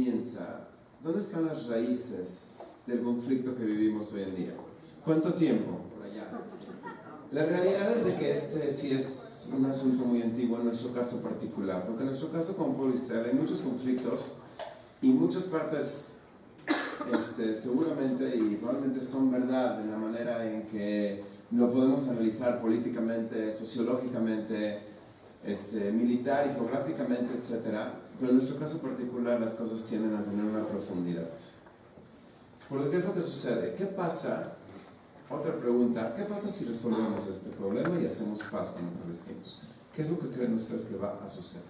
comienza? ¿Dónde están las raíces del conflicto que vivimos hoy en día? ¿Cuánto tiempo? Por allá. La realidad es de que este sí es un asunto muy antiguo en nuestro caso particular, porque en nuestro caso como pueblo Israel hay muchos conflictos y muchas partes seguramente y probablemente son verdad en la manera en que lo podemos analizar políticamente, sociológicamente, militar y geográficamente, etc. Pero en nuestro caso particular las cosas tienden a tener una profundidad. Porque ¿qué es lo que sucede? ¿Qué pasa? Otra pregunta, ¿qué pasa si resolvemos este problema y hacemos paz con los palestinos? ¿Qué es lo que creen ustedes que va a suceder?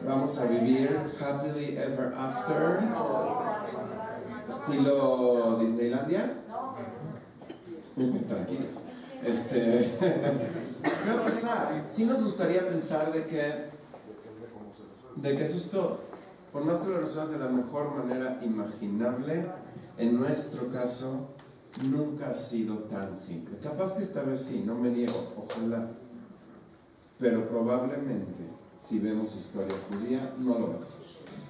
¿Vamos a vivir happily ever after? ¿Estilo Disneylandia? Tranquilos. ¿Qué va a pasar? Sí nos gustaría pensar de que eso es todo. Por más que lo resuelvas de la mejor manera imaginable, en nuestro caso nunca ha sido tan simple. Capaz que esta vez sí, no me niego, ojalá. Pero probablemente, si vemos historia judía, no lo va a ser.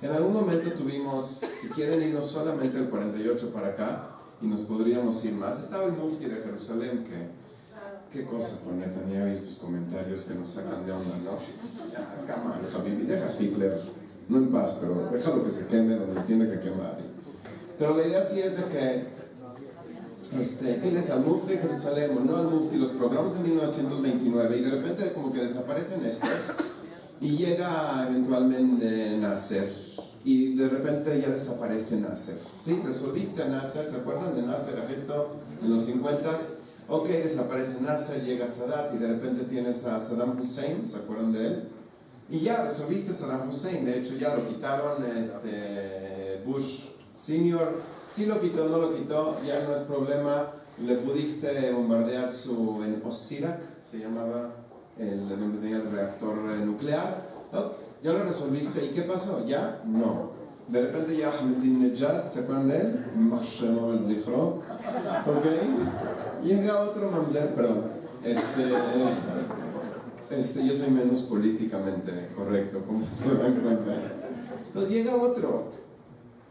En algún momento tuvimos, si quieren irnos solamente el 48 para acá, y nos podríamos ir más, estaba el mufti de Jerusalén, qué cosa con Netanyahu y estos comentarios que nos sacan de onda, ¿no? Ya, cama, Habibi, deja a Hitler, no en paz, pero déjalo que se queme donde se tiene que quemar. Pero la idea sí es de que ¿quién es? Al mufti de Jerusalén, o no al mufti, los programas en 1929, y de repente como que desaparecen estos, y llega eventualmente Nasser, y de repente ya desaparece Nasser. ¿Sí? Resolviste a Nasser, ¿se acuerdan de Nasser, Egipto, en los 50s? Ok, desaparece Nasser, llega Sadat, y de repente tienes a Saddam Hussein, ¿se acuerdan de él? Y ya resolviste a Saddam Hussein, de hecho ya lo quitaron, Bush Senior, sí lo quitó, no lo quitó, ya no es problema, le pudiste bombardear en Osirak, se llamaba, donde tenía el reactor nuclear, ¿no? Ya lo resolviste, ¿y qué pasó? ¿Ya? No. De repente ya Ahmadinejad, ¿se acuerdan de él? ¿Ok? Llega otro mamzer, perdón, yo soy menos políticamente correcto, como se dan cuenta. Entonces llega otro,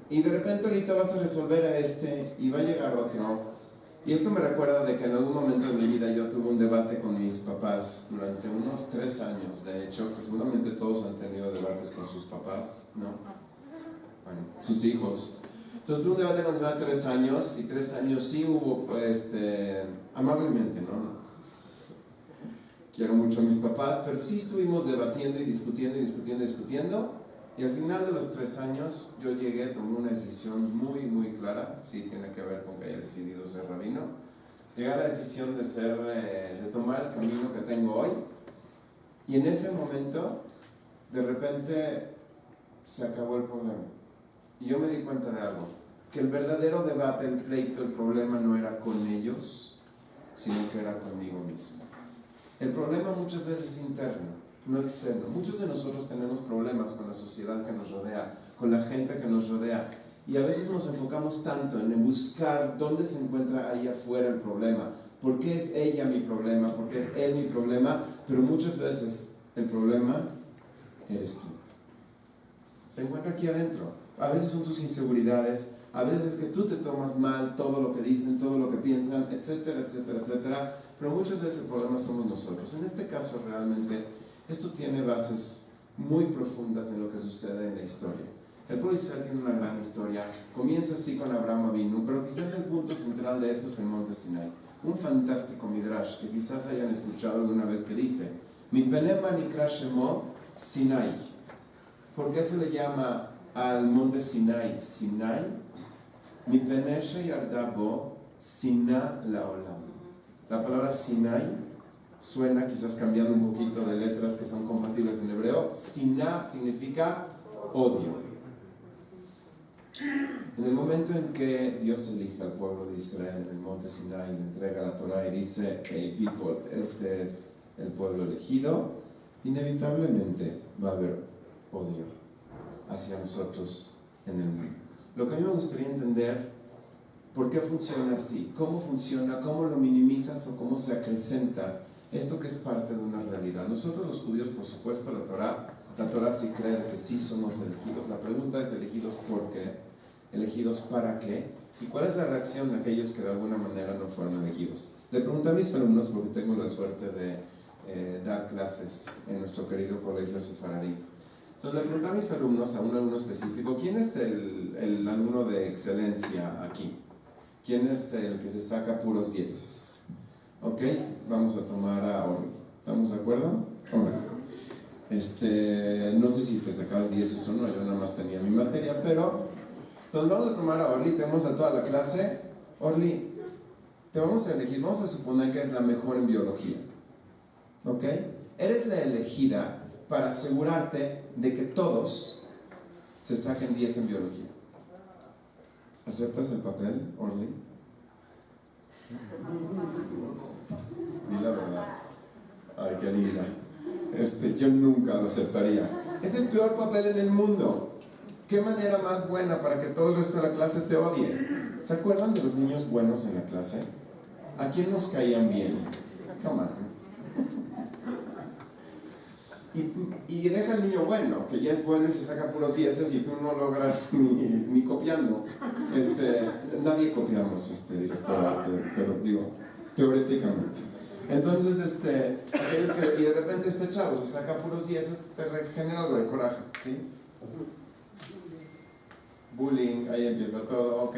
y de repente ahorita vas a resolver a y va a llegar otro. Y esto me recuerda de que en algún momento de mi vida yo tuve un debate con mis papás durante unos 3 años, de hecho, que seguramente todos han tenido debates con sus papás, ¿no? Bueno, sus hijos. Entonces tuve un debate con mis 3 años, y 3 años sí hubo, amablemente, ¿no? Quiero mucho a mis papás, pero sí estuvimos debatiendo y discutiendo, y al final de los 3 años yo tomé una decisión muy, muy clara, sí tiene que ver con que haya decidido ser rabino, llegué a la decisión de tomar el camino que tengo hoy, y en ese momento, de repente, se acabó el problema. Y yo me di cuenta de algo, que el verdadero debate, el pleito, el problema no era con ellos, sino que era conmigo mismo. El problema muchas veces es interno, no externo. Muchos de nosotros tenemos problemas con la sociedad que nos rodea, con la gente que nos rodea, y a veces nos enfocamos tanto en buscar dónde se encuentra ahí afuera el problema. ¿Por qué es ella mi problema? ¿Por qué es él mi problema? Pero muchas veces el problema eres tú. Se encuentra aquí adentro. A veces son tus inseguridades, a veces es que tú te tomas mal todo lo que dicen, todo lo que piensan, etcétera, etcétera, etcétera. Pero muchas veces el problema somos nosotros. En este caso realmente esto tiene bases muy profundas en lo que sucede en la historia. El pueblo de Israel tiene una gran historia, comienza así con Abraham Avinu, pero quizás el punto central de esto es el monte Sinai. Un fantástico midrash que quizás hayan escuchado alguna vez que dice: Mi penema nikra shemo Sinai. ¿Por qué se le llama al monte Sinai Sinai? Mi peneshe yardabo Sina laolam. La palabra Sinai suena, quizás cambiando un poquito de letras que son compatibles en hebreo, Siná significa odio. En el momento en que Dios elige al pueblo de Israel en el monte Sinai y le entrega la Torah y dice: hey people, este es el pueblo elegido, inevitablemente va a haber odio hacia nosotros en el mundo. Lo que a mí me gustaría entender, ¿por qué funciona así? ¿Cómo funciona? ¿Cómo lo minimizas o cómo se acrecenta esto que es parte de una realidad? Nosotros los judíos, por supuesto, la Torah La Torah sí cree que sí somos elegidos. La pregunta es: ¿elegidos por qué? ¿Elegidos para qué? ¿Y cuál es la reacción de aquellos que de alguna manera no fueron elegidos? Le pregunté a mis alumnos, porque tengo la suerte de dar clases en nuestro querido colegio sefaradí. Entonces le pregunté a mis alumnos, a un alumno específico: ¿quién es el alumno de excelencia aquí? ¿Quién es el que se saca puros dieces? Ok, vamos a tomar a Orly. ¿Estamos de acuerdo? No sé si te sacabas dieces o no, yo nada más tenía mi materia, pero entonces vamos a tomar a Orly, tenemos a toda la clase. Orly, te vamos a elegir, vamos a suponer que es la mejor en biología, ¿ok? Eres la elegida para asegurarte de que todos se saquen 10 en biología. ¿Aceptas el papel, Orly? Di la verdad. Ay, qué linda. Yo nunca lo aceptaría. Es el peor papel en el mundo. ¿Qué manera más buena para que todo el resto de la clase te odie? ¿Se acuerdan de los niños buenos en la clase? ¿A quién nos caían bien? Come on. Y deja al niño bueno, que ya es bueno y se saca puros dieces y tú no logras ni copiando. Nadie copiamos, directoras, pero digo, teóricamente. Entonces, y de repente este chavo se saca puros dieces, te genera algo de coraje, ¿sí? Bullying, ahí empieza todo, ok.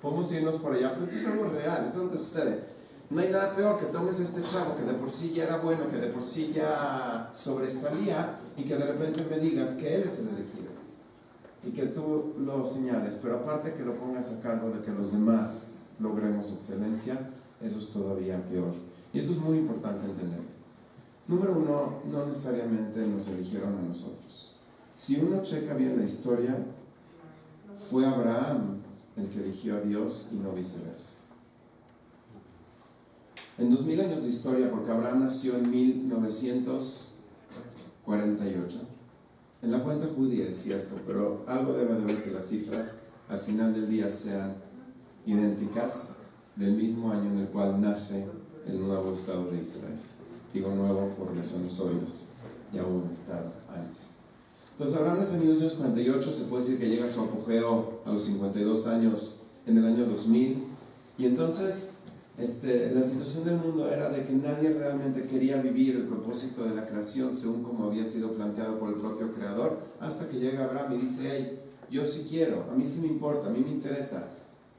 Podemos irnos por allá, pero esto es algo real, eso es lo que sucede. No hay nada peor que tomes a este chavo que de por sí ya era bueno, que de por sí ya sobresalía, y que de repente me digas que él es el elegido y que tú lo señales, pero aparte que lo pongas a cargo de que los demás logremos excelencia. Eso es todavía peor, y esto es muy importante entender. Número uno, no necesariamente nos eligieron a nosotros. Si uno checa bien la historia, fue Abraham el que eligió a Dios y no viceversa. En 2000 años de historia, porque Abraham nació en 1948. En la cuenta judía es cierto, pero algo debe de ver que las cifras al final del día sean idénticas, del mismo año en el cual nace el nuevo Estado de Israel. Digo nuevo por razones obvias, ya hubo un Estado antes. Entonces Abraham nace en 1948, se puede decir que llega a su apogeo a los 52 años en el año 2000, y entonces la situación del mundo era de que nadie realmente quería vivir el propósito de la creación según como había sido planteado por el propio creador, hasta que llega Abraham y dice: hey, yo sí quiero, a mí sí me importa, a mí me interesa,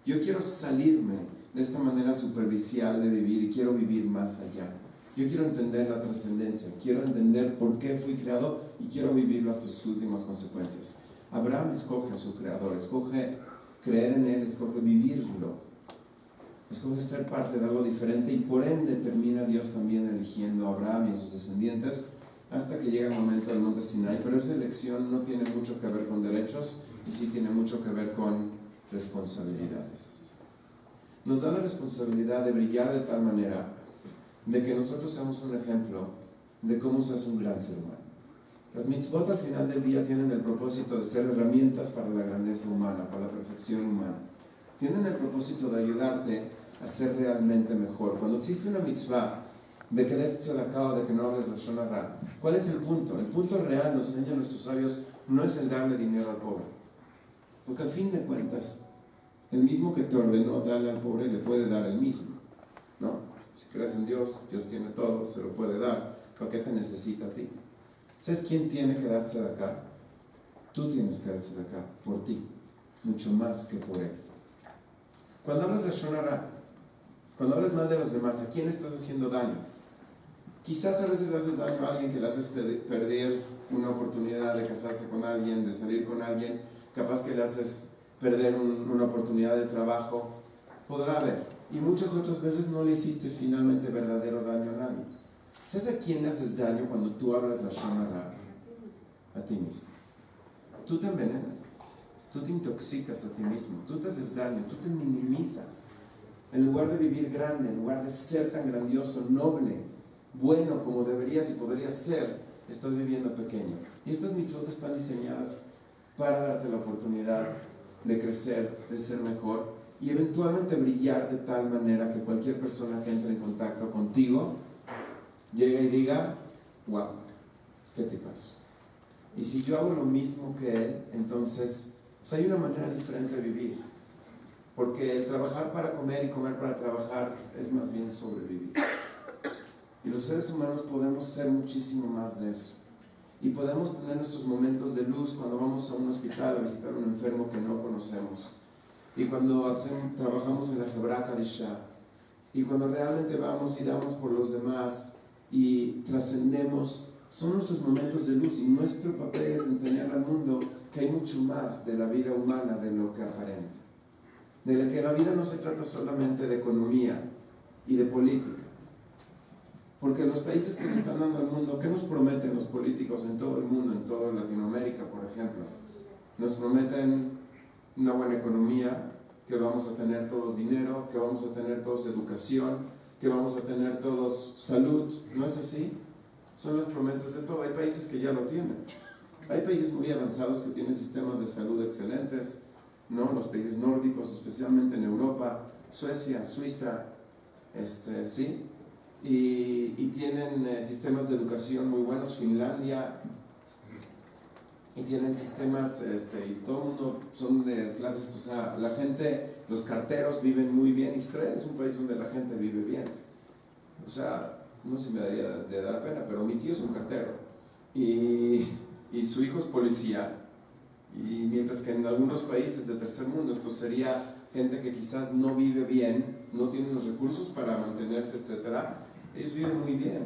yo quiero salirme de esta manera superficial de vivir y quiero vivir más allá. Yo quiero entender la trascendencia, quiero entender por qué fui creado y quiero vivirlo hasta sus últimas consecuencias. Abraham escoge a su creador, escoge creer en él, escoge vivirlo, escoge ser parte de algo diferente, y por ende termina Dios también eligiendo a Abraham y a sus descendientes hasta que llega el momento del monte Sinai. Pero esa elección no tiene mucho que ver con derechos y sí tiene mucho que ver con responsabilidades. Nos da la responsabilidad de brillar de tal manera de que nosotros seamos un ejemplo de cómo se hace un gran ser humano. Las mitzvot al final del día tienen el propósito de ser herramientas para la grandeza humana, para la perfección humana. Tienen el propósito de ayudarte a ser realmente mejor. Cuando existe una mitzvah de que des tzedakah o de que no hables lashon hara, ¿cuál es el punto? El punto real, nos enseñan nuestros sabios, no es el darle dinero al pobre, porque al fin de cuentas el mismo que te ordenó darle al pobre le puede dar el mismo, ¿no? Si crees en Dios, Dios tiene todo, se lo puede dar. ¿Para qué te necesita a ti? ¿Sabes quién tiene que dar tzedakah? Tú tienes que dar tzedakah por ti, mucho más que por él. Cuando hablas de lashon hara, cuando hablas mal de los demás, ¿a quién estás haciendo daño? Quizás a veces le haces daño a alguien, que le haces perder una oportunidad de casarse con alguien, de salir con alguien. Capaz que le haces perder una oportunidad de trabajo. Podrá haber. Y muchas otras veces no le hiciste finalmente verdadero daño a nadie. ¿Sabes a quién le haces daño cuando tú hablas lashon hara? A ti mismo. Tú te envenenas, tú te intoxicas a ti mismo, tú te haces daño, tú te minimizas. En lugar de vivir grande, en lugar de ser tan grandioso, noble, bueno como deberías y podrías ser, estás viviendo pequeño. Y estas mitzvot están diseñadas para darte la oportunidad de crecer, de ser mejor y eventualmente brillar de tal manera que cualquier persona que entre en contacto contigo llegue y diga: wow, qué tipazo. Y si yo hago lo mismo que él, entonces hay una manera diferente de vivir. Porque el trabajar para comer y comer para trabajar es más bien sobrevivir. Y los seres humanos podemos ser muchísimo más de eso. Y podemos tener nuestros momentos de luz cuando vamos a un hospital a visitar a un enfermo que no conocemos. Y cuando trabajamos en la Hebra Kadisha. Y cuando realmente vamos y damos por los demás y trascendemos, son nuestros momentos de luz. Y nuestro papel es enseñar al mundo que hay mucho más de la vida humana de lo que aparenta. De que la vida no se trata solamente de economía y de política. Porque los países que le están dando al mundo, ¿qué nos prometen los políticos en todo el mundo, en toda Latinoamérica, por ejemplo? Nos prometen una buena economía, que vamos a tener todos dinero, que vamos a tener todos educación, que vamos a tener todos salud. ¿No es así? Son las promesas de todo. Hay países que ya lo tienen. Hay países muy avanzados que tienen sistemas de salud excelentes, ¿no? Los países nórdicos, especialmente en Europa, Suecia, Suiza, ¿sí? Y tienen sistemas de educación muy buenos, Finlandia, y tienen sistemas, y todo el mundo son de clases, o sea, la gente, los carteros viven muy bien. Israel es un país donde la gente vive bien. O sea, no sé si me daría de dar pena, pero mi tío es un cartero, y su hijo es policía, y mientras que en algunos países de tercer mundo esto sería gente que quizás no vive bien, no tienen los recursos para mantenerse, etcétera, ellos viven muy bien,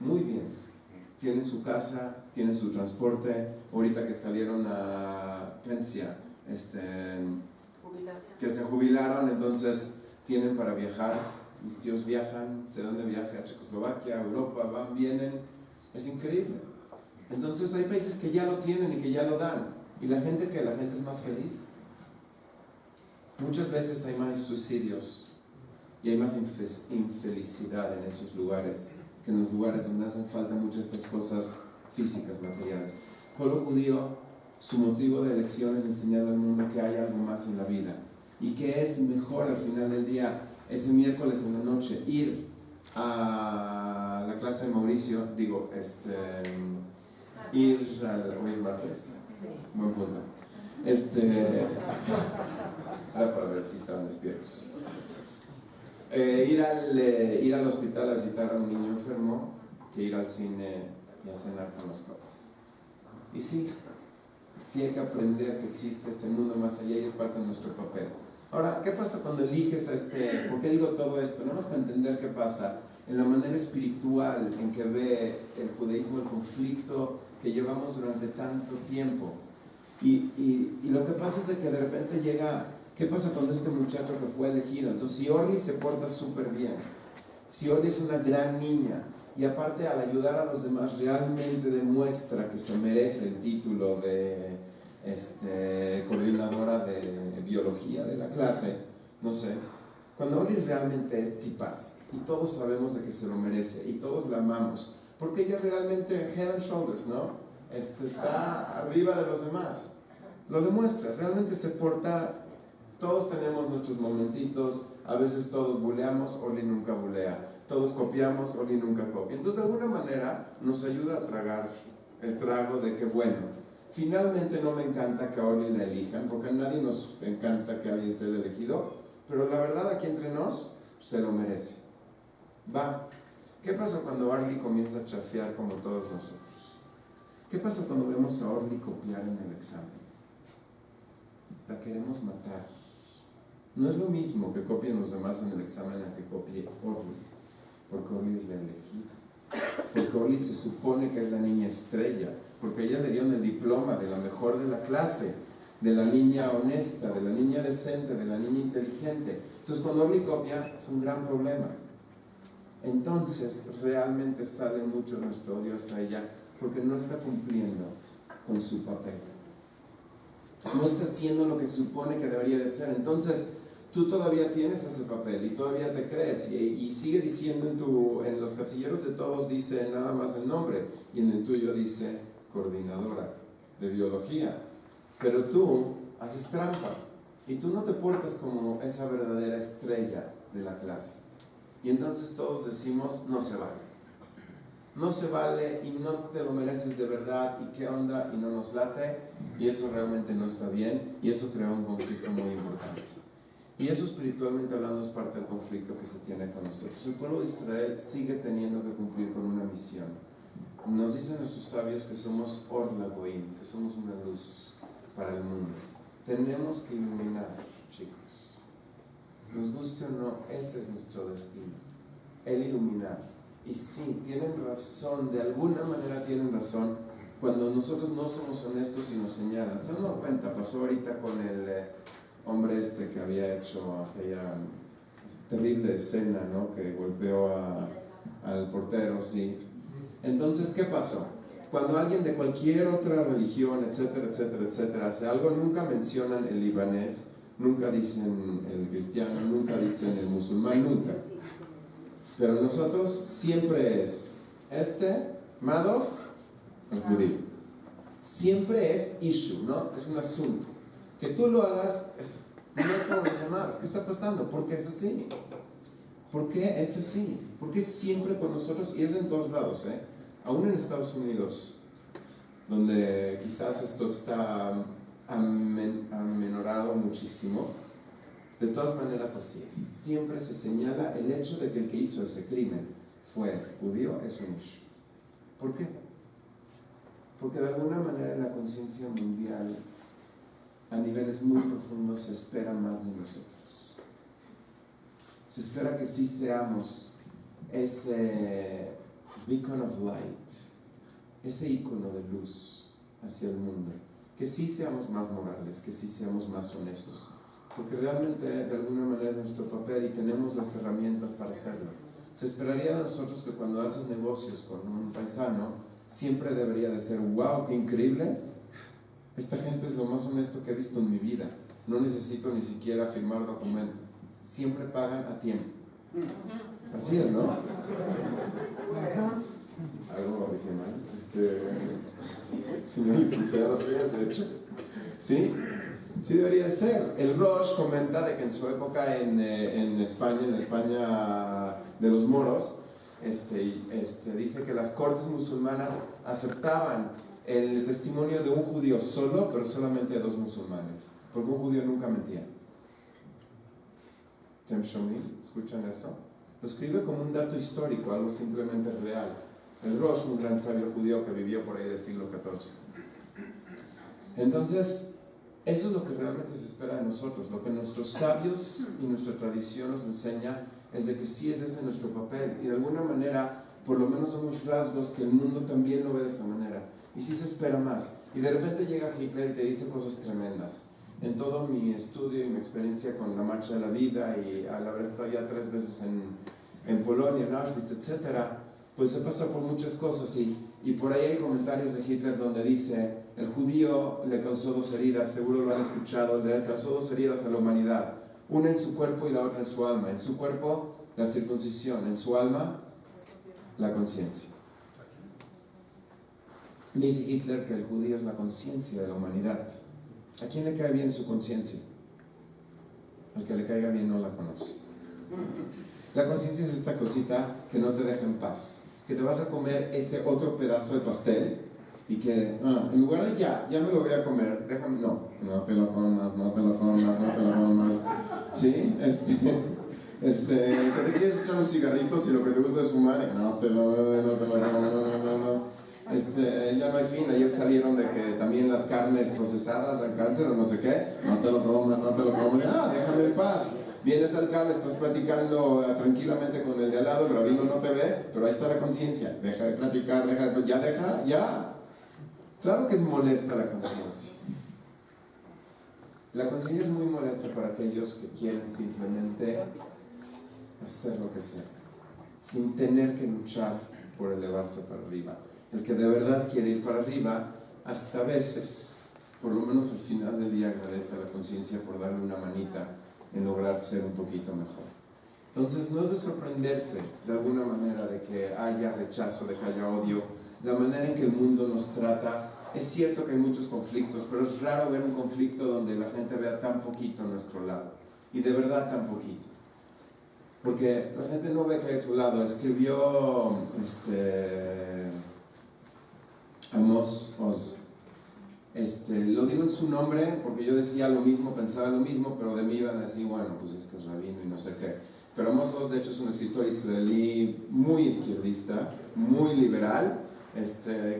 muy bien. Tienen su casa, tienen su transporte. Ahorita que salieron a pensia, que se jubilaron, entonces tienen para viajar. Mis tíos viajan, se dan de viaje a Checoslovaquia, a Europa, van, vienen. Es increíble. Entonces hay países que ya lo tienen y que ya lo dan. ¿Y la gente qué? La gente es más feliz. Muchas veces hay más suicidios y hay más infelicidad en esos lugares que en los lugares donde hacen falta muchas de estas cosas físicas, materiales. El pueblo judío, su motivo de elección es enseñar al mundo que hay algo más en la vida y que es mejor al final del día, ese miércoles en la noche, ir a la clase de Mauricio, ir hoy es martes, buen punto, era para ver si estaban despiertos. Ir al hospital a visitar a un niño enfermo, que ir al cine y a cenar con los cuates. Y sí hay que aprender que existe ese mundo más allá y es parte de nuestro papel. Ahora, ¿qué pasa cuando eliges ¿por qué digo todo esto? Nada más para entender qué pasa en la manera espiritual en que ve el judaísmo el conflicto que llevamos durante tanto tiempo. Y lo que pasa es de que de repente llega... ¿Qué pasa cuando este muchacho que fue elegido? Entonces, si Orly se porta súper bien, si Orly es una gran niña, y aparte al ayudar a los demás realmente demuestra que se merece el título de coordinadora de biología de la clase, no sé, cuando Orly realmente es tipaza, y todos sabemos de que se lo merece, y todos la amamos, porque ella realmente, head and shoulders, ¿no? Está arriba de los demás, lo demuestra, realmente se porta. Todos tenemos nuestros momentitos, a veces todos buleamos, Orly nunca bulea, todos copiamos, Orly nunca copia. Entonces de alguna manera nos ayuda a tragar el trago de que bueno, finalmente no me encanta que a Orly la elijan, porque a nadie nos encanta que alguien sea elegido, pero la verdad aquí entre nos se lo merece. Va. ¿Qué pasa cuando Orly comienza a chafear como todos nosotros? ¿Qué pasa cuando vemos a Orly copiar en el examen? La queremos matar. No es lo mismo que copien los demás en el examen a que copie Orly, porque Orly es la elegida, porque Orly se supone que es la niña estrella, porque ella le dieron el diploma de la mejor de la clase, de la niña honesta, de la niña decente, de la niña inteligente. Entonces cuando Orly copia es un gran problema. Entonces realmente sale mucho nuestro odio hacia ella, porque no está cumpliendo con su papel. No está haciendo lo que supone que debería de ser. Entonces tú todavía tienes ese papel y todavía te crees y sigue diciendo en los casilleros de todos dice nada más el nombre y en el tuyo dice coordinadora de biología, pero tú haces trampa y tú no te portas como esa verdadera estrella de la clase y entonces todos decimos no se vale. no se vale y no te lo mereces de verdad y qué onda y no nos late, y eso realmente no está bien, y eso crea un conflicto muy importante. Y eso, espiritualmente hablando, es parte del conflicto que se tiene con nosotros. El pueblo de Israel sigue teniendo que cumplir con una misión. Nos dicen nuestros sabios que somos Or LaGoim, que somos una luz para el mundo. Tenemos que iluminar, chicos. Nos guste o no, ese es nuestro destino, el iluminar. Y sí, tienen razón, de alguna manera tienen razón, cuando nosotros no somos honestos y nos señalan. ¿Se han dado cuenta? Pasó ahorita con el hombre que había hecho aquella terrible escena, ¿no? Que golpeó al portero, sí. Entonces, ¿qué pasó? Cuando alguien de cualquier otra religión, etcétera, etcétera, etcétera, hace algo, nunca mencionan el libanés, nunca dicen el cristiano, nunca dicen el musulmán, nunca. Pero nosotros siempre es Madoff, el judío. Siempre es issue, ¿no? Es un asunto. Que tú lo hagas, no es como los demás. ¿Qué está pasando? ¿Por qué es así? ¿Por qué es así? ¿Por qué siempre con nosotros? Y es en todos lados, ¿eh? Aún en Estados Unidos, donde quizás esto está amenorado muchísimo, de todas maneras así es. Siempre se señala el hecho de que el que hizo ese crimen fue judío, es un issue. ¿Por qué? Porque de alguna manera en la conciencia mundial, a niveles muy profundos, se espera más de nosotros. Se espera que sí seamos ese beacon of light, ese icono de luz hacia el mundo, que sí seamos más morales, que sí seamos más honestos, porque realmente de alguna manera es nuestro papel y tenemos las herramientas para hacerlo. Se esperaría de nosotros que cuando haces negocios con un paisano, siempre debería de ser, wow, qué increíble, esta gente es lo más honesto que he visto en mi vida, no necesito ni siquiera firmar documento, siempre pagan a tiempo. Así es, ¿no? Algo dije mal. Señor licenciado, así es, de hecho. ¿Sí? Sí debería ser. El Rosh comenta de que en su época en España de los moros, dice que las cortes musulmanas aceptaban el testimonio de un judío solo, pero solamente de 2 musulmanes, porque un judío nunca mentía. Tem Shomim, ¿escuchan eso? Lo escribe como un dato histórico, algo simplemente real. El Rosh, un gran sabio judío que vivió por ahí del siglo XIV. Entonces, eso es lo que realmente se espera de nosotros. Lo que nuestros sabios y nuestra tradición nos enseña es de que sí es ese nuestro papel. Y de alguna manera, por lo menos vemos rasgos que el mundo también lo ve de esta manera. Y sí se espera más. Y de repente llega Hitler y te dice cosas tremendas. En todo mi estudio y mi experiencia con la Marcha de la Vida, y al haber estado ya 3 veces en Polonia, en Auschwitz, etc., pues se pasa por muchas cosas, y por ahí hay comentarios de Hitler donde dice: el judío le causó 2 heridas, seguro lo han escuchado, le causó 2 heridas a la humanidad, una en su cuerpo y la otra en su alma. En su cuerpo, la circuncisión; en su alma, la conciencia. Dice Hitler que el judío es la conciencia de la humanidad. ¿A quién le cae bien su conciencia? Al que le caiga bien no la conoce. La conciencia es esta cosita que no te deja en paz, que te vas a comer ese otro pedazo de pastel y que, en lugar de ya me lo voy a comer, déjame, no te lo comas, no te lo comas, ¿sí? Que te quieres echar un cigarrito si lo que te gusta es fumar, no te lo comas, no. Ya no hay fin. Ayer salieron de que también las carnes procesadas dan cáncer o no sé qué, no te lo comas, déjame en paz. Vienes al CAL, estás platicando tranquilamente con el de al lado, el rabino no te ve, pero ahí está la conciencia. Deja de platicar, ya. Claro que es molesta la conciencia. La conciencia es muy molesta para aquellos que quieren simplemente hacer lo que sea, sin tener que luchar por elevarse para arriba. El que de verdad quiere ir para arriba, hasta veces, por lo menos al final del día, agradece a la conciencia por darle una manita en lograr ser un poquito mejor. Entonces no es de sorprenderse de alguna manera de que haya rechazo, de que haya odio. La manera en que el mundo nos trata, es cierto que hay muchos conflictos, pero es raro ver un conflicto donde la gente vea tan poquito a nuestro lado, y de verdad tan poquito. porque la gente no ve que hay otro lado. Escribió Amos Oz. Lo digo en su nombre porque yo decía lo mismo, pensaba lo mismo, pero de mí iban a decir, bueno, pues es que es rabino y no sé qué. Pero Amos Oz, de hecho, es un escritor israelí muy izquierdista, muy liberal.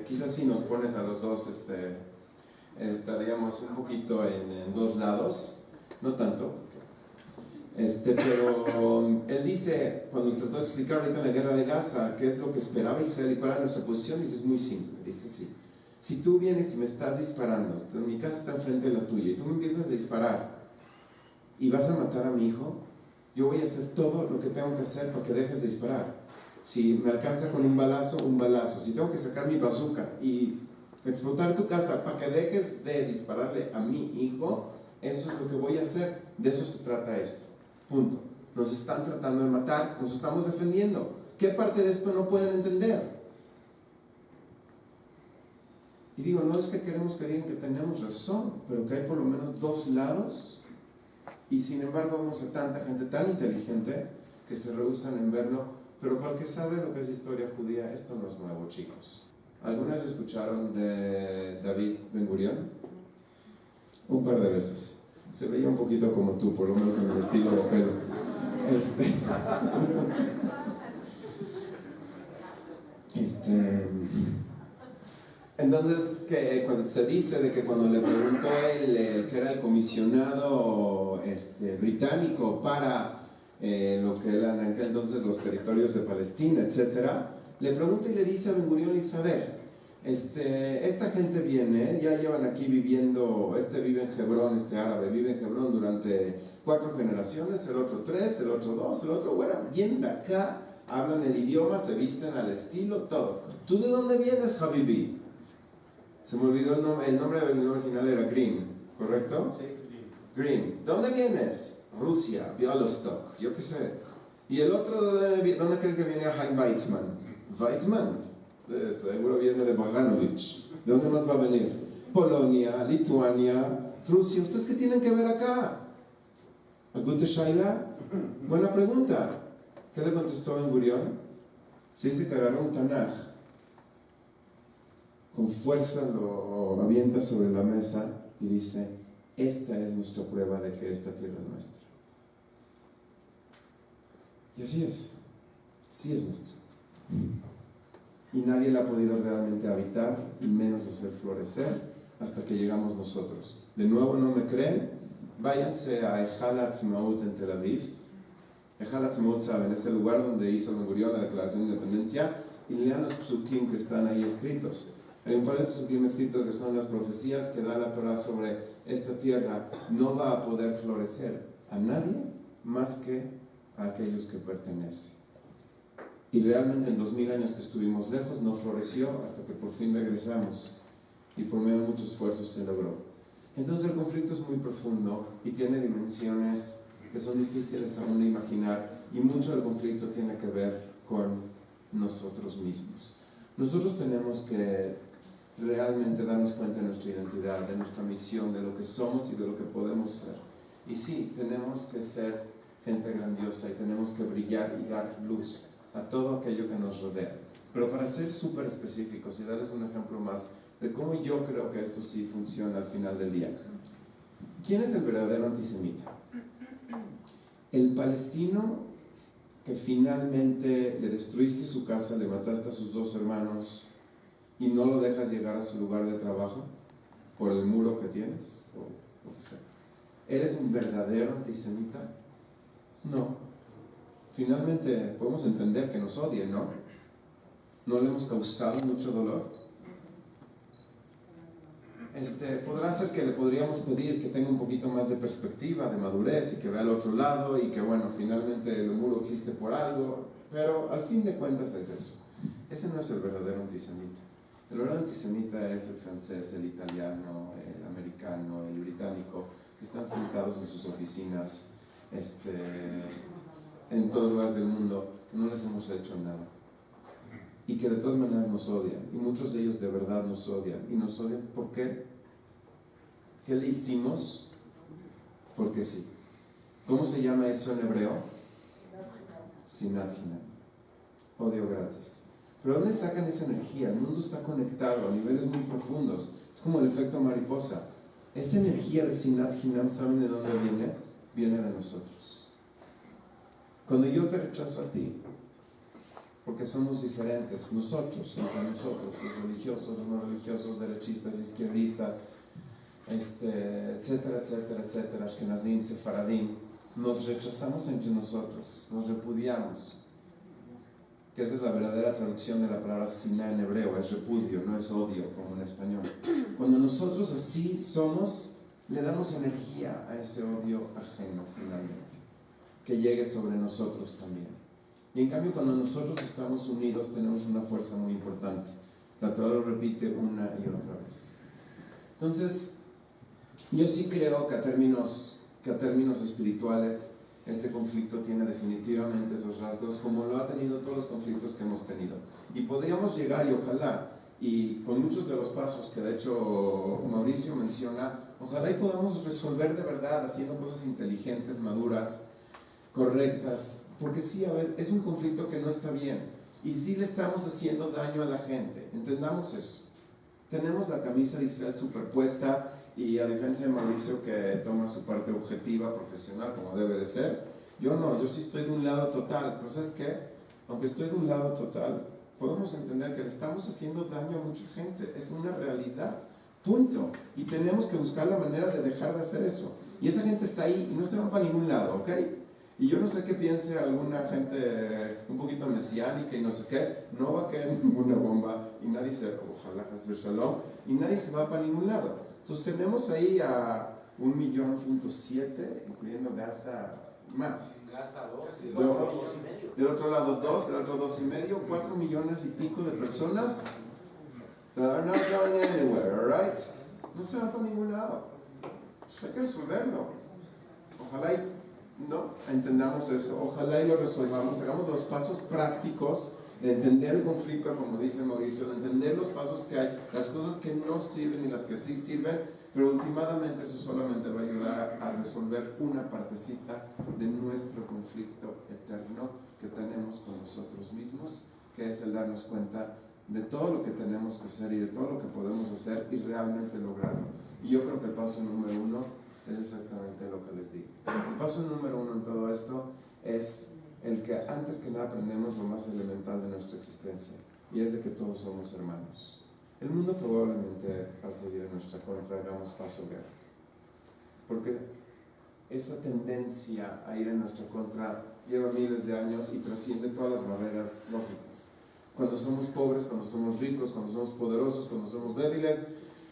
Quizás si nos pones a los dos, estaríamos un poquito en dos lados, no tanto. Pero él dice, cuando trató de explicar ahorita en la guerra de Gaza, qué es lo que esperaba Israel y cuál era nuestra posición, dice, es muy simple, dice así. Si tú vienes y me estás disparando, mi casa está enfrente de la tuya, y tú me empiezas a disparar y vas a matar a mi hijo, yo voy a hacer todo lo que tengo que hacer para que dejes de disparar. Si me alcanza con un balazo, un balazo. Si tengo que sacar mi bazooka y explotar tu casa para que dejes de dispararle a mi hijo, eso es lo que voy a hacer. De eso se trata esto. Punto. Nos están tratando de matar, nos estamos defendiendo. ¿Qué parte de esto no pueden entender? Y digo, no es que queremos que digan que tenemos razón, pero que hay por lo menos dos lados. Y sin embargo vemos a tanta gente tan inteligente que se rehúsan en verlo. Pero para el que sabe lo que es historia judía, esto no es nuevo, chicos. ¿Alguna vez escucharon de David Ben Gurión? Un par de veces. Se veía un poquito como tú, por lo menos en el estilo de pelo. Entonces, cuando se dice de que cuando le preguntó él, que era el comisionado británico para lo que eran en aquel entonces los territorios de Palestina, etcétera, le pregunta y le dice a Ben Gurión, Isabel, esta gente viene, ya llevan aquí viviendo, vive en Hebrón, árabe vive en Hebrón durante 4 generaciones, el otro 3, el otro 2, el otro, bueno, vienen de acá, hablan el idioma, se visten al estilo, todo. ¿Tú de dónde vienes, Habibi? Se me olvidó el nombre del original era Green, ¿correcto? Sí, Green. ¿Dónde vienes? Rusia, Bialostok, yo qué sé. ¿Y el otro dónde creen que viene a Chaim Weizmann? Weizmann, seguro viene de Bogdanovich. ¿De dónde más va a venir? Polonia, Lituania, Rusia. ¿Ustedes qué tienen que ver acá? ¿Agute Shaila? Buena pregunta. ¿Qué le contestó Ben Gurión? Se dice que agarró un Tanaj, con fuerza lo avienta sobre la mesa y dice, esta es nuestra prueba de que esta tierra es nuestra. Y así es, sí es nuestra. Y nadie la ha podido realmente habitar y menos hacer florecer hasta que llegamos nosotros. De nuevo, no me creen, váyanse a Ejal Ha'atzmaut en Tel Aviv. Ejal Ha'atzmaut, saben, es el lugar donde hizo Ben Gurión la Declaración de Independencia, y lean los psukim que están ahí escritos. Hay un par de psukim escritos que son las profecías que da la Torah sobre esta tierra. No va a poder florecer a nadie más que a aquellos que pertenecen. Y realmente en 2000 años que estuvimos lejos no floreció hasta que por fin regresamos y por medio de muchos esfuerzos se logró. Entonces el conflicto es muy profundo y tiene dimensiones que son difíciles aún de imaginar, y mucho del conflicto tiene que ver con nosotros mismos. Nosotros tenemos que realmente darnos cuenta de nuestra identidad, de nuestra misión, de lo que somos y de lo que podemos ser. Y sí, tenemos que ser gente grandiosa y tenemos que brillar y dar luz a todo aquello que nos rodea. Pero para ser súper específicos y darles un ejemplo más de cómo yo creo que esto sí funciona al final del día. ¿Quién es el verdadero antisemita? El palestino que finalmente le destruiste su casa, le mataste a sus 2 hermanos y no lo dejas llegar a su lugar de trabajo por el muro que tienes, o lo que sea. ¿Eres un verdadero antisemita? No. Finalmente podemos entender que nos odien, ¿no? ¿No le hemos causado mucho dolor? Podrá ser que le podríamos pedir que tenga un poquito más de perspectiva, de madurez, y que vea al otro lado, y que bueno, finalmente el muro existe por algo, pero al fin de cuentas es eso. Ese no es el verdadero antisemita. El verdadero antisemita es el francés, el italiano, el americano, el británico, que están sentados en sus oficinas en todos lugares del mundo, que no les hemos hecho nada y que de todas maneras nos odian, y muchos de ellos de verdad nos odian. ¿Y nos odian por qué? ¿Qué le hicimos? Porque sí. ¿Cómo se llama eso en hebreo? Sinat Hinam, odio gratis. Pero ¿dónde sacan esa energía? El mundo está conectado a niveles muy profundos. Es como el efecto mariposa. Esa energía de Sinat Hinam, ¿saben de dónde viene? Viene de nosotros. Cuando yo te rechazo a ti, porque somos diferentes, nosotros, entre nosotros, los religiosos, los no religiosos, derechistas, izquierdistas, etcétera, etcétera, etcétera, Ashkenazim, Sefaradim, nos rechazamos entre nosotros, nos repudiamos, que esa es la verdadera traducción de la palabra siná en hebreo, es repudio, no es odio como en español. Cuando nosotros así somos, le damos energía a ese odio ajeno finalmente, que llegue sobre nosotros también. Y en cambio, cuando nosotros estamos unidos, tenemos una fuerza muy importante. La Torah lo repite una y otra vez. Entonces, yo sí creo que a términos espirituales, este conflicto tiene definitivamente esos rasgos, como lo ha tenido todos los conflictos que hemos tenido. Y podríamos llegar, y ojalá, y con muchos de los pasos que de hecho Mauricio menciona, ojalá y podamos resolver de verdad, haciendo cosas inteligentes, maduras, correctas, porque sí, a ver, es un conflicto que no está bien y sí le estamos haciendo daño a la gente, entendamos eso. Tenemos la camisa de Israel superpuesta y a diferencia de Mauricio que toma su parte objetiva, profesional, como debe de ser, yo no, yo sí estoy de un lado total, pero ¿sabes qué? Aunque estoy de un lado total, podemos entender que le estamos haciendo daño a mucha gente, es una realidad, punto, y tenemos que buscar la manera de dejar de hacer eso, y esa gente está ahí y no se va para ningún lado, ¿ok? Y yo no sé qué piense alguna gente un poquito mesiánica y no sé qué, no va a caer ninguna bomba y nadie se, ojalá, Shalom, y nadie se va para ningún lado. Entonces tenemos ahí a 1.7 millones, incluyendo Gaza, más. Gaza 2, del otro lado 2, del otro 2.5, 4 millones y pico de personas that are not going anywhere, alright? No se van para ningún lado. Entonces hay que resolverlo. Ojalá y no entendamos eso, ojalá y lo resolvamos, hagamos los pasos prácticos de entender el conflicto, como dice Mauricio, de entender los pasos que hay, las cosas que no sirven y las que sí sirven, pero últimamente eso solamente va a ayudar a resolver una partecita de nuestro conflicto eterno que tenemos con nosotros mismos, que es el darnos cuenta de todo lo que tenemos que hacer y de todo lo que podemos hacer y realmente lograrlo. Y yo creo que el paso número 1 es exactamente lo que les digo. El paso número 1 en todo esto es el que antes que nada aprendemos lo más elemental de nuestra existencia, y es de que todos somos hermanos. El mundo probablemente va a seguir en nuestra contra, hagamos paso guerra, porque esa tendencia a ir en nuestra contra lleva miles de años y trasciende todas las barreras lógicas. Cuando somos pobres, cuando somos ricos, cuando somos poderosos, cuando somos débiles,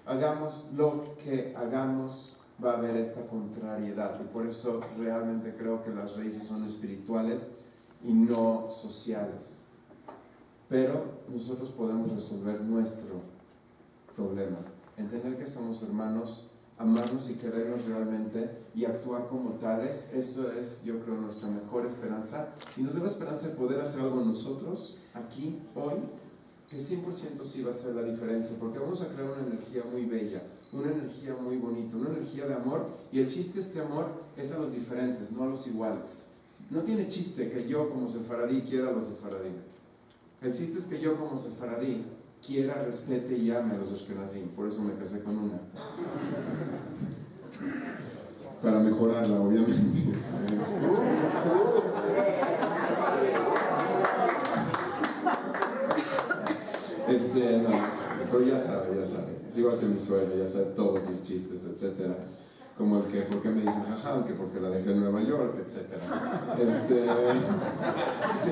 hagamos lo que hagamos, va a haber esta contrariedad, y por eso realmente creo que las raíces son espirituales y no sociales. Pero nosotros podemos resolver nuestro problema, entender que somos hermanos, amarnos y querernos realmente y actuar como tales. Eso es, yo creo, nuestra mejor esperanza, y nos da la esperanza de poder hacer algo nosotros, aquí, hoy, que 100% sí va a ser la diferencia, porque vamos a crear una energía muy bella, una energía muy bonita, una energía de amor, y el chiste de este amor es a los diferentes, no a los iguales. No tiene chiste que yo como sefaradí quiera a los sefaradí. El chiste es que yo como sefaradí quiera, respete y ame a los ashkenazim. Por eso me casé con una. Para mejorarla, obviamente. No, pero ya sabe. Es igual que mi suegra, ya sabe todos mis chistes, etcétera. Como el que, ¿por qué me dicen jaja? Que porque la dejé en Nueva York, etcétera. Sí.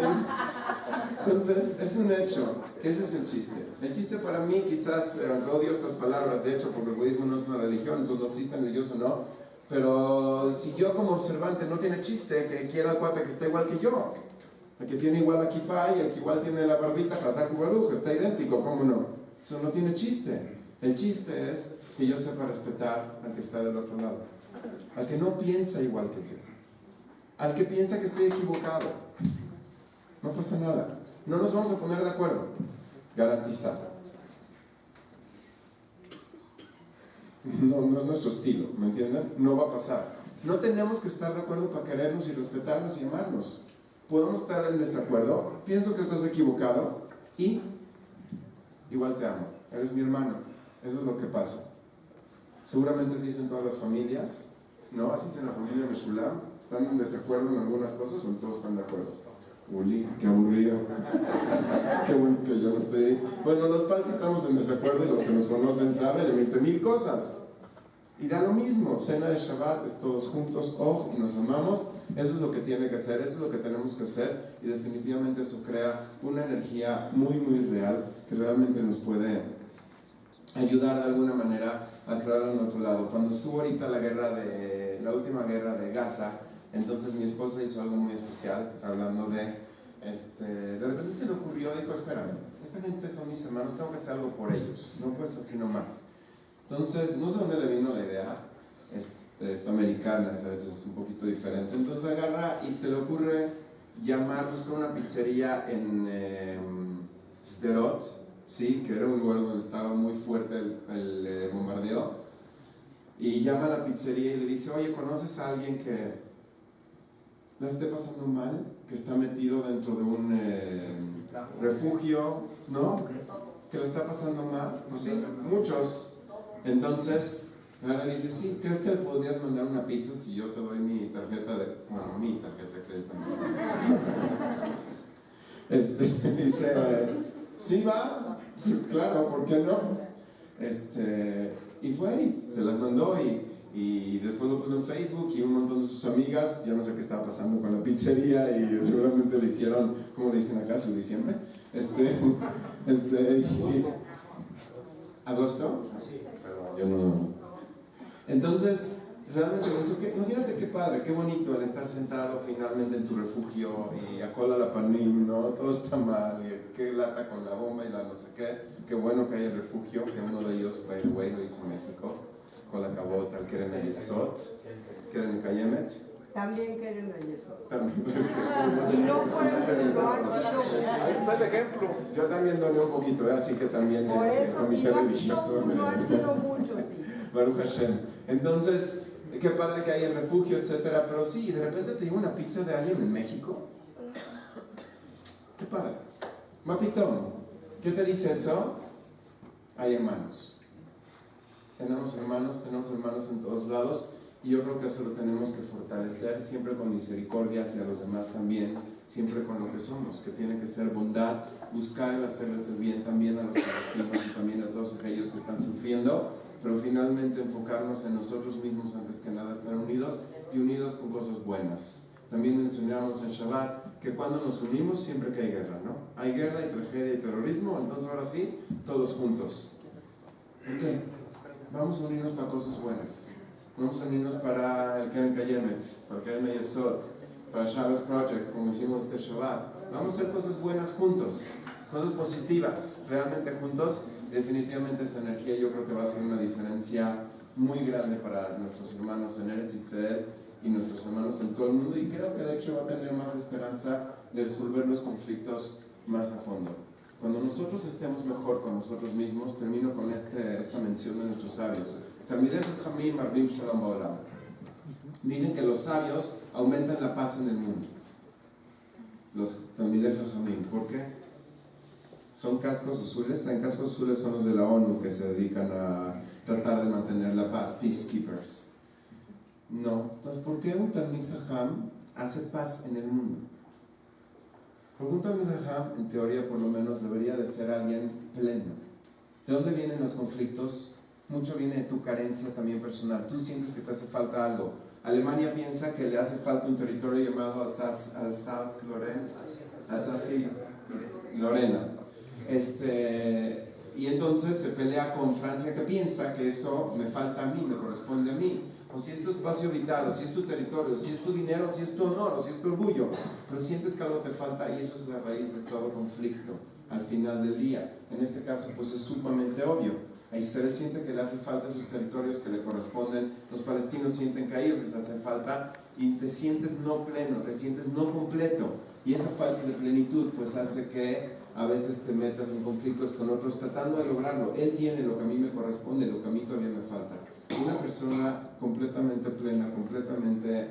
Entonces, es un hecho, que ese es el chiste. El chiste para mí, quizás, odio estas palabras, de hecho, porque el budismo no es una religión, entonces no existe en el Dios o no, pero si yo como observante no tiene chiste que quiera al cuate que está igual que yo, el que tiene igual la kippah y el que igual tiene la barbita, Hazak Baruch, está idéntico, ¿cómo no? Eso no tiene chiste. El chiste es que yo sepa respetar al que está del otro lado, al que no piensa igual que yo, al que piensa que estoy equivocado. No pasa nada, no nos vamos a poner de acuerdo, garantizado. No es nuestro estilo, ¿me entienden? No va a pasar. No tenemos que estar de acuerdo para querernos y respetarnos y amarnos. podemos estar en desacuerdo, pienso que estás equivocado y igual te amo, eres mi hermano, eso es lo que pasa. Seguramente así dicen todas las familias, ¿no? Así dicen la familia Meshulam, están en desacuerdo en algunas cosas o en todos están de acuerdo. Uli, qué aburrido. Qué bueno que yo no estoy ahí. Bueno, los padres estamos en desacuerdo y los que nos conocen saben de 20,000 cosas. Y da lo mismo, cena de Shabbat, es todos juntos, y nos amamos. Eso es lo que tiene que hacer, eso es lo que tenemos que hacer. Y definitivamente eso crea una energía muy, muy real que realmente nos puede ayudar de alguna manera a crearlo en otro lado. Cuando estuvo ahorita la última guerra de Gaza, entonces mi esposa hizo algo muy especial, hablando de repente se le ocurrió, dijo, espérame, esta gente son mis hermanos, tengo que hacer algo por ellos, no pues así nomás. Entonces, no sé dónde le vino la idea, esta americana, a veces es un poquito diferente, entonces agarra y se le ocurre buscar una pizzería en Sderot, sí, que era un lugar donde estaba muy fuerte el bombardeo, y llama a la pizzería y le dice, oye, ¿conoces a alguien que la esté pasando mal, que está metido dentro de un refugio, ¿no? Que la está pasando mal? Pues sí, muchos. Entonces, ahora le dice, sí, ¿crees que le podrías mandar una pizza si yo te doy mi tarjeta de crédito? Dice, sí, va, claro, ¿por qué no? Y fue y se las mandó y después lo puso en Facebook y un montón de sus amigas, ya no sé qué estaba pasando con la pizzería y seguramente le hicieron, como le dicen acá, su diciembre. ¿Agosto? Pero yo no. Entonces, realmente eso, imagínate qué padre, qué bonito el estar sentado finalmente en tu refugio y a cola la panim, ¿no? Todo está mal, y qué lata con la bomba y la no sé qué bueno que hay el refugio, que uno de ellos, by the way, lo hizo en México. Con la cabota, el Keren Ayesot, Keren Kayemet. También Keren Ayesot. También. Y no fueron, pero no han sido. Ahí está el ejemplo. Yo también doné un poquito, así que también por eso, el comité religioso. No han sido muchos. Baruch Hashem. Entonces, qué padre que hay el refugio, etcétera. Pero sí, de repente te llega una pizza de alguien en México. Qué padre. Mapitón, ¿qué te dice eso? Hay hermanos. Tenemos hermanos en todos lados y yo creo que eso lo tenemos que fortalecer siempre con misericordia hacia los demás también, siempre con lo que somos, que tiene que ser bondad, buscar el hacerles el bien también a los palestinos y también a todos aquellos que están sufriendo, pero finalmente enfocarnos en nosotros mismos antes que nada, estar unidos y unidos con cosas buenas. También mencionamos en Shabbat que cuando nos unimos siempre que hay guerra, ¿no? Hay guerra, hay tragedia y terrorismo, entonces ahora sí, todos juntos. ¿Ok? Vamos a unirnos para cosas buenas. Vamos a unirnos para el Keren Kayemet, para el Keren Ayesot, para Shabbos Project, como hicimos este Shabbat. Vamos a hacer cosas buenas juntos, cosas positivas, realmente juntos. Definitivamente esa energía yo creo que va a ser una diferencia muy grande para nuestros hermanos en Eretz Israel y nuestros hermanos en todo el mundo. Y creo que de hecho va a tener más esperanza de resolver los conflictos más a fondo. Cuando nosotros estemos mejor con nosotros mismos, termino con esta mención de nuestros sabios. Talmidei Jajamim Marbim Shalom Ba'olam. Dicen que los sabios aumentan la paz en el mundo. Los Talmidei Jajamim. ¿Por qué? Son cascos azules. En cascos azules son los de la ONU que se dedican a tratar de mantener la paz. Peacekeepers. No. Entonces, ¿por qué un Talmid Jajam hace paz en el mundo? Porque un Talmid Jajam, en teoría por lo menos, debería de ser alguien pleno. ¿De dónde vienen los conflictos? Mucho viene de tu carencia también personal. Tú sientes que te hace falta algo. Alemania piensa que le hace falta un territorio llamado Alsacia-Lorena. Y entonces se pelea con Francia, que piensa que eso me falta a mí, me corresponde a mí. O si es tu espacio vital, o si es tu territorio, o si es tu dinero, o si es tu honor, o si es tu orgullo. Pero sientes que algo te falta y eso es la raíz de todo conflicto al final del día. En este caso, pues es sumamente obvio. A Israel siente que le hace falta esos territorios que le corresponden. Los palestinos sienten que a ellos les hace falta y te sientes no pleno, te sientes no completo. Y esa falta de plenitud pues hace que a veces te metas en conflictos con otros tratando de lograrlo. Él tiene lo que a mí me corresponde, lo que a mí todavía me falta. Una persona completamente plena, completamente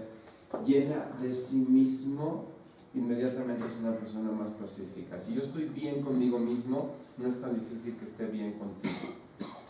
llena de sí mismo, inmediatamente es una persona más pacífica. Si yo estoy bien conmigo mismo, no es tan difícil que esté bien contigo.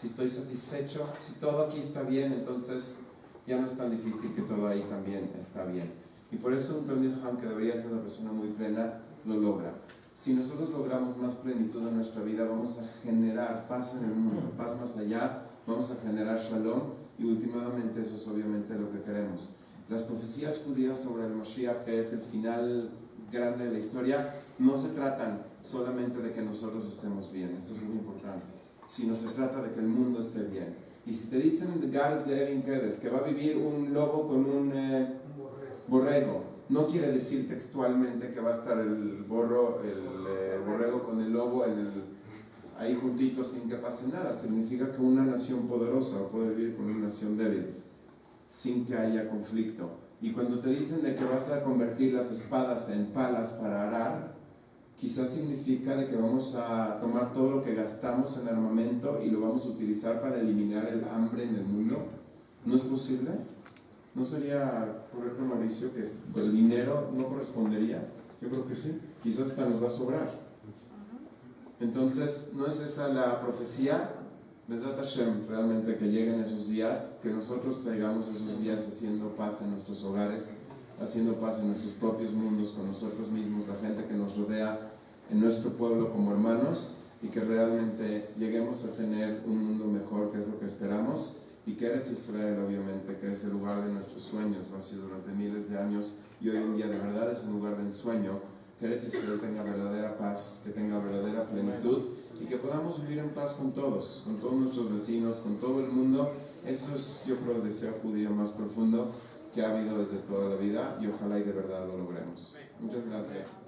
Si estoy satisfecho, si todo aquí está bien, entonces ya no es tan difícil que todo ahí también está bien. Y por eso un Talmid Jajam, que debería ser una persona muy plena, lo logra. Si nosotros logramos más plenitud en nuestra vida, vamos a generar paz en el mundo, paz más allá, vamos a generar shalom, y últimamente eso es obviamente lo que queremos. Las profecías judías sobre el Mashiach, que es el final grande de la historia, no se tratan solamente de que nosotros estemos bien, esto es muy importante, sino se trata de que el mundo esté bien. Y si te dicen de Gar Ze'evin Keves, que va a vivir un lobo con un borrego, no quiere decir textualmente que va a estar el borrego con el lobo ahí juntitos sin que pase nada. Significa que una nación poderosa va a poder vivir con una nación débil sin que haya conflicto. Y cuando te dicen de que vas a convertir las espadas en palas para arar, quizás significa de que vamos a tomar todo lo que gastamos en armamento y lo vamos a utilizar para eliminar el hambre en el mundo. ¿No es posible? ¿No sería correcto, Mauricio, que el dinero no correspondería? Yo creo que sí. Quizás hasta nos va a sobrar. Entonces, ¿no es esa la profecía? Besat Hashem, realmente que lleguen esos días, que nosotros traigamos esos días haciendo paz en nuestros hogares, haciendo paz en nuestros propios mundos, con nosotros mismos, la gente que nos rodea en nuestro pueblo como hermanos, y que realmente lleguemos a tener un mundo mejor, que es lo que esperamos, y que Eretz Israel, obviamente, que es el lugar de nuestros sueños, lo ha sido durante miles de años, y hoy en día de verdad es un lugar de ensueño, que Eretz Israel tenga verdadera paz, que tenga verdadera plenitud, y que podamos vivir en paz con todos nuestros vecinos, con todo el mundo. Eso es, yo creo, el deseo judío más profundo que ha habido desde toda la vida, y ojalá y de verdad lo logremos. Muchas gracias.